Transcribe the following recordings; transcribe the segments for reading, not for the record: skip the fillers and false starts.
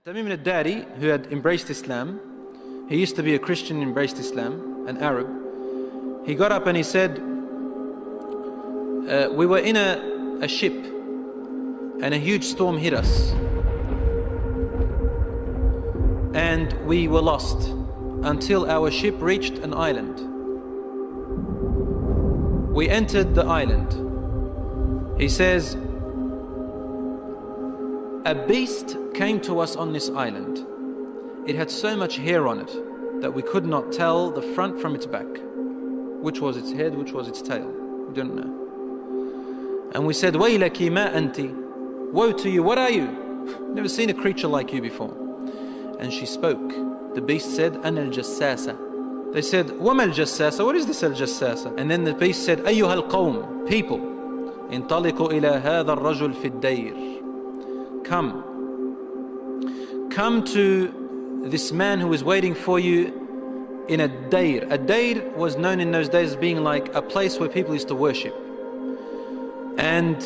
Tamim al-Dari, who had embraced Islam, he used to be a Christian, embraced Islam, an Arab. He got up and he said, we were in a ship and a huge storm hit us and we were lost until our ship reached an island. We entered the island. He says, a beast came to us on this island. It had so much hair on it that we could not tell the front from its back. Which was its head, which was its tail. We don't know. And we said, Waylaki ma anti. Woe to you, what are you? Never seen a creature like you before. And she spoke. The beast said, Ana al-jassasa. They said, Wama al-jassasa? What is this al-jassasa? And then the beast said, Ayyuha al-qawm, people. Intaliqu ila hadha al-rajul fi ad-dayr. Come to this man who is waiting for you in a dayr. A dayr was known in those days as being like a place where people used to worship. And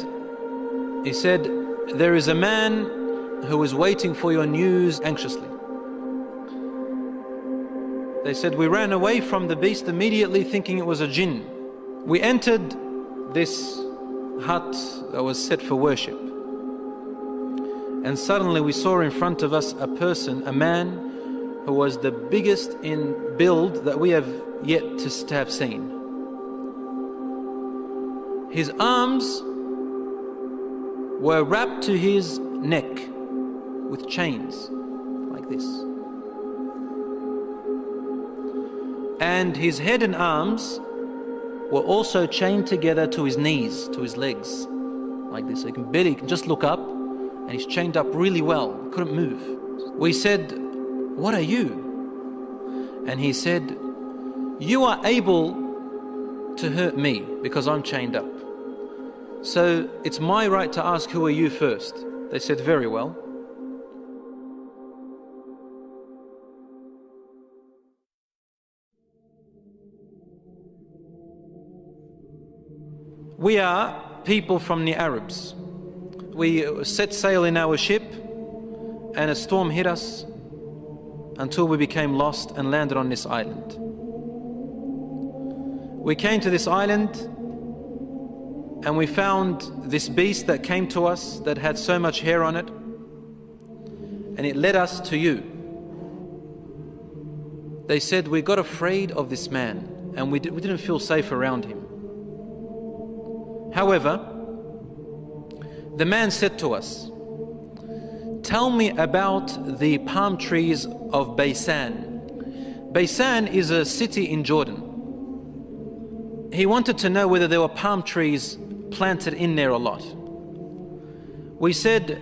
he said, there is a man who is waiting for your news anxiously. They said, we ran away from the beast immediately thinking it was a jinn. We entered this hut that was set for worship. And suddenly we saw in front of us a person, a man who was the biggest in build that we have yet to have seen. His arms were wrapped to his neck with chains like this. And his head and arms were also chained together to his knees, to his legs, like this. So he can just look up, and he's chained up really well, couldn't move. We said, what are you? And he said, you are able to hurt me because I'm chained up. So it's my right to ask, who are you first? They said, very well. We are people from the Arabs. We set sail in our ship and a storm hit us until we became lost and landed on this island. We came to this island and we found this beast that came to us that had so much hair on it, and it led us to you. They said, we got afraid of this man and we didn't feel safe around him. However, the man said to us, tell me about the palm trees of Baysan. Baysan is a city in Jordan. He wanted to know whether there were palm trees planted in there or not. We said,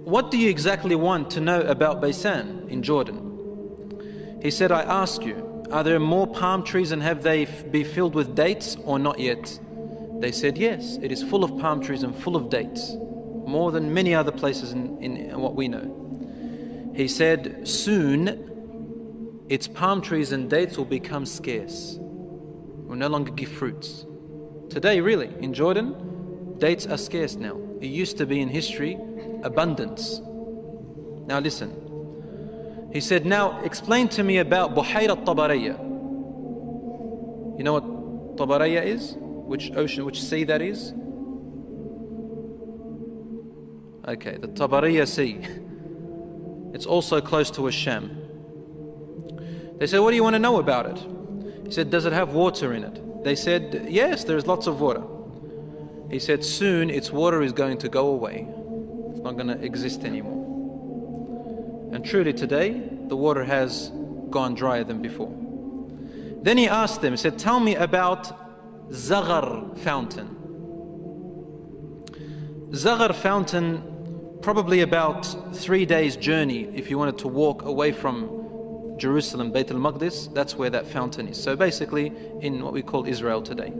what do you exactly want to know about Baysan in Jordan? He said, I ask you, are there more palm trees and have they be filled with dates or not yet? They said, yes, it is full of palm trees and full of dates. More than many other places in what we know. He said, soon its palm trees and dates will become scarce. Will no longer give fruits. Today, really, in Jordan, dates are scarce now. It used to be in history, abundance. Now listen. He said, now explain to me about Buhayra Tabariyya. You know what Tabariyya is? Which ocean, which sea that is? Okay, the Tabariyya Sea. It's also close to Sham. They said, what do you want to know about it? He said, does it have water in it? They said, yes, there's lots of water. He said, soon its water is going to go away. It's not going to exist anymore. And truly today, the water has gone drier than before. Then he asked them, he said, tell me about Zaghar fountain. Zaghar fountain, probably about 3 days journey if you wanted to walk away from Jerusalem, Bayt al-Maqdis, that's where that fountain is. So basically in what we call Israel today.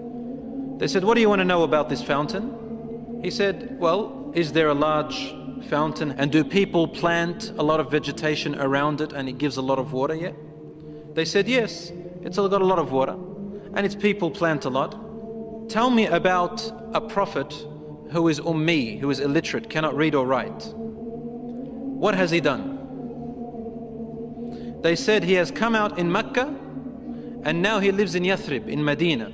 They said, what do you want to know about this fountain? He said, well, is there a large fountain and do people plant a lot of vegetation around it and it gives a lot of water yet? They said, yes, it's got a lot of water and its people plant a lot. Tell me about a prophet who is ummi, who is illiterate, cannot read or write. What has he done? They said he has come out in Mecca and now he lives in Yathrib, in Medina.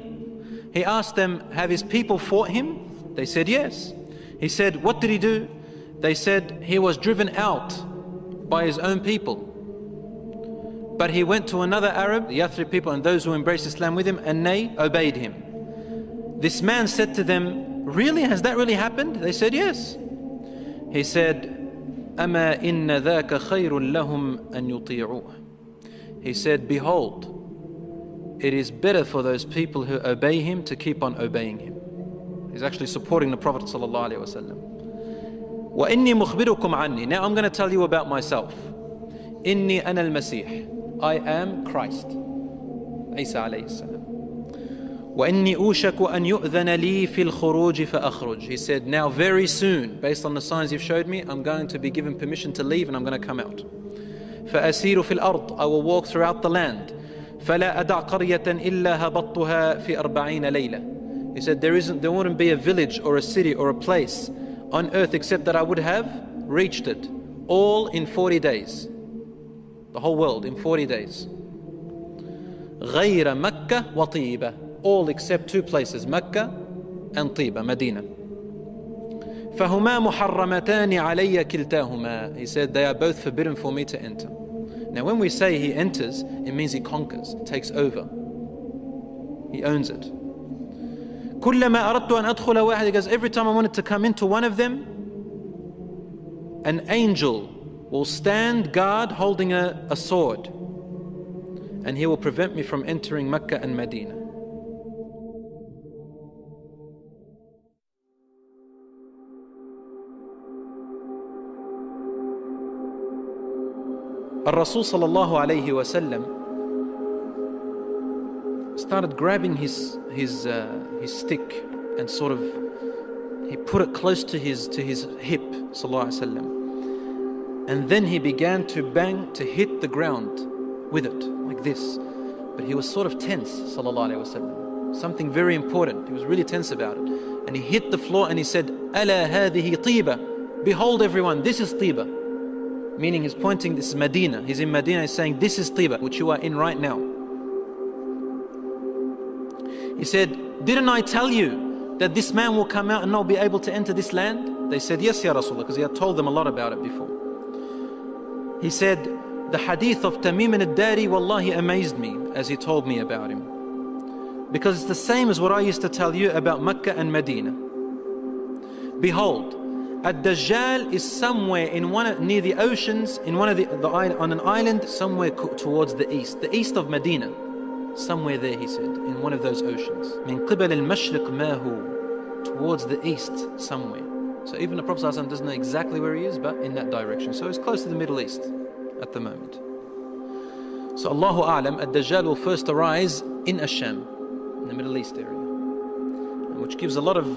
He asked them, have his people fought him? They said yes. He said, what did he do? They said he was driven out by his own people. But he went to another Arab, the Yathrib people and those who embraced Islam with him, and they obeyed him. This man said to them, really? Has that really happened? They said yes. He said, أَمَا إِنَّ ذَاكَ خَيْرٌ لَهُمْ أَن يُطِيعُوهُ. He said, behold, it is better for those people who obey him to keep on obeying him. He's actually supporting the Prophet ﷺ. وَإِنِّي مُخْبِرُكُمْ عَنِّي. Now I'm going to tell you about myself. إِنِّي أَنَا الْمَسِيحِ. I am Christ. Isa alayhi salam. وَإِنِّي أُوشَكُ أَن يُؤْذَنَ لِي فِي الْخُرُوجِ فَأَخْرُجْ. He said, now very soon, based on the signs you've showed me, I'm going to be given permission to leave and I'm going to come out. فَأَسِيرُ فِي الْأَرْضِ. I will walk throughout the land. فَلَا أَدَعْ قَرْيَةً إِلَّا هَبَطْتُهَا فِي 40 لَيْلَةً. He said, there wouldn't be a village or a city or a place on earth except that I would have reached it, all in 40 days. The whole world in 40 days. غَيْرَ مَكَّةَ وَطِيبَةَ. All except two places, Mecca and Tiba, Medina. فَهُمَا مُحَرَّمَتَانِ عَلَيَّ كِلْتَاهُمَا. He said, they are both forbidden for me to enter. Now when we say he enters, it means he conquers, takes over. He owns it. كُلَّمَا أَرَدْتُ أَنْ أَدْخُلَ وَاحِدٍ. He goes, every time I wanted to come into one of them, an angel will stand guard holding a sword, and he will prevent me from entering Mecca and Medina. Rasul sallallahu alayhi wasallam started grabbing his stick and sort of he put it close to his hip, sallallahu alayhi wasallam, and then he began to bang, to hit the ground with it like this. But he was sort of tense, sallallahu alayhi wasallam. Something very important. He was really tense about it, and he hit the floor and he said, "Ala hadhihi tiba." Behold, everyone, this is Tiba. Meaning he's pointing, this is Medina. He's in Medina, he's saying, this is Tiba, which you are in right now. He said, didn't I tell you that this man will come out and not be able to enter this land? They said, yes, Ya Rasulullah, because he had told them a lot about it before. He said, the hadith of Tamim al-Dari, wallahi, amazed me as he told me about him. Because it's the same as what I used to tell you about Mecca and Medina. Behold, dajjal is somewhere in near the oceans, in one of on an island somewhere towards the east of Medina, somewhere there, he said, in one of those oceans. Min qibal al-mashriq ma hu, towards the east somewhere. So even the Prophet ﷺ doesn't know exactly where he is, but in that direction. So he's close to the Middle East at the moment. So Allahu A'lam, dajjal will first arise in Asham, in the Middle East area, which gives a lot of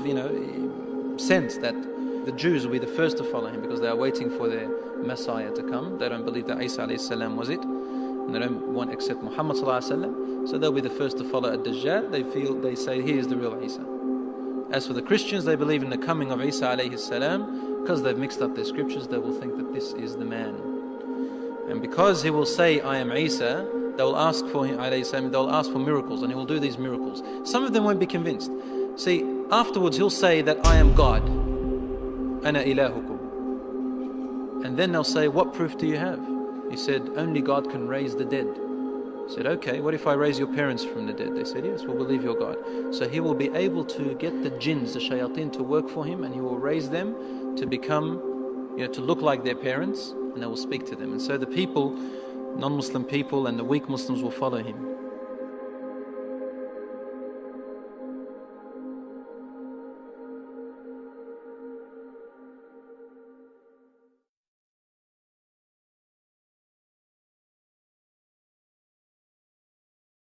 sense that the Jews will be the first to follow him because they are waiting for their Messiah to come. They don't believe that Isa alayhi salam was it, and they don't want to accept Muhammad sallallahu alayhi wa sallam. So they'll be the first to follow ad-Dajjal. They say he is the real Isa. As for the Christians, they believe in the coming of Isa alayhi salam. Because they've mixed up their scriptures, they will think that this is the man. And because he will say, I am Isa, they will ask for him alayhi salam, they will ask for miracles, and he will do these miracles. Some of them won't be convinced. See, afterwards he'll say that I am God. Ana ilahukum. And then they'll say, what proof do you have? He said, only God can raise the dead. He said, okay, what if I raise your parents from the dead? They said, yes, we'll believe your God. So he will be able to get the jinns, the shayateen, to work for him, and he will raise them to become, to look like their parents, and they will speak to them. And so the people, non-Muslim people and the weak Muslims will follow him.